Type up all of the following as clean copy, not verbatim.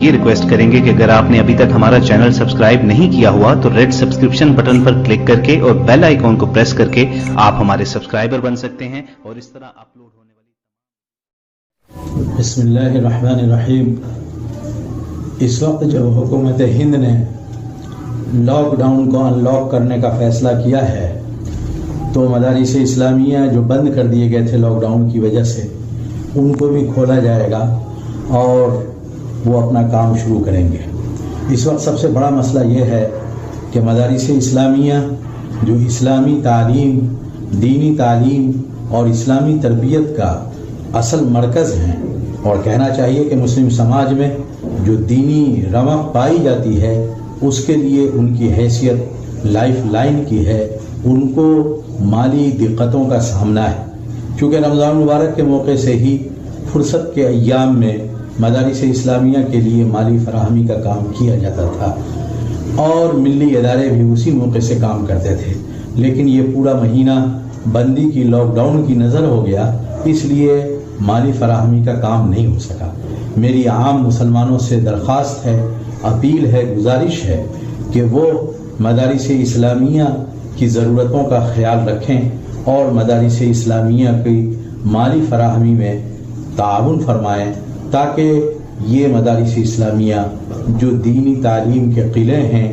ये रिक्वेस्ट करेंगे कि अगर आपने अभी तक हमारा चैनल सब्सक्राइब नहीं किया हुआ तो रेड सब्सक्रिप्शन बटन पर क्लिक करके और बेल आइकॉन को प्रेस करके आप हमारे सब्सक्राइबर बन सकते हैं और इस तरह अपलोड होने वाली बिस्मिल्लाहिर्रहमानिर्रहीम। इस वक्त जब हुकूमत हिंद ने लॉकडाउन को अनलॉक करने का फैसला किया है तो मदारिस इस्लामिया जो बंद कर दिए गए थे लॉकडाउन की वजह से उनको भी खोला जाएगा और वो अपना काम शुरू करेंगे। इस वक्त सबसे बड़ा मसला ये है कि मदारिस इस्लामिया जो इस्लामी तालीम, दीनी तालीम और इस्लामी तरबियत का असल मरकज़ हैं और कहना चाहिए कि मुस्लिम समाज में जो दीनी रमक पाई जाती है उसके लिए उनकी हैसियत लाइफ लाइन की है, उनको माली दिक्कतों का सामना है। चूँकि रमज़ान मुबारक के मौके से ही फुर्सत के अय्याम में मदारिस इस्लामिया के लिए माली फराहमी का काम किया जाता था और मिली इदारे भी उसी मौके से काम करते थे, लेकिन ये पूरा महीना बंदी की, लॉकडाउन की नज़र हो गया, इसलिए माली फराहमी का काम नहीं हो सका। मेरी आम मुसलमानों से दरख्वास्त है, अपील है, गुजारिश है कि वो मदारिस इस्लामिया की ज़रूरतों का ख्याल रखें और मदारिस इस्लामिया की माली फराहमी में ताउन फरमाएँ ताकि ये मदारिस इस्लामिया जो दीनी तालीम के किले हैं,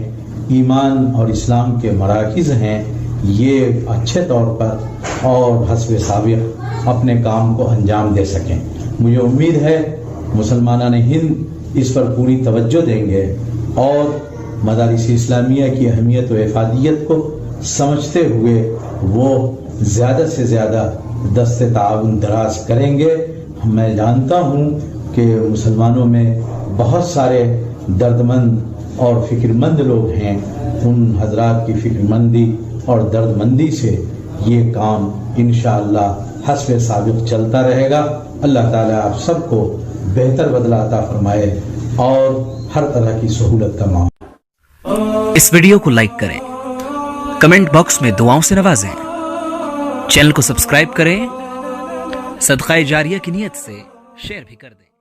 ईमान और इस्लाम के मराकिज़ हैं, ये अच्छे तौर पर और हस्ब साबिक़ अपने काम को अंजाम दे सकें। मुझे उम्मीद है मुसलमानान हिंद इस पर पूरी तवज्जो देंगे और मदारिस इस्लामिया की अहमियत व इफादियत को समझते हुए वो ज़्यादा से ज़्यादा दस्ते ताउन दराज करेंगे। मैं जानता हूँ कि मुसलमानों में बहुत सारे दर्दमंद और फ़िक्रमंद लोग हैं, उन हजरात की फ़िक्रमंदी और दर्दमंदी से ये काम इंशाअल्लाह हस्ब साबिक़ चलता रहेगा। अल्लाह ताला आप सबको बेहतर बदला अता फरमाए और हर तरह की सहूलत का मामला। इस वीडियो को लाइक करें, कमेंट बॉक्स में दुआओं से नवाजें, चैनल को सब्सक्राइब करें, सदक़ाए जारिया की नियत से शेयर भी कर दें।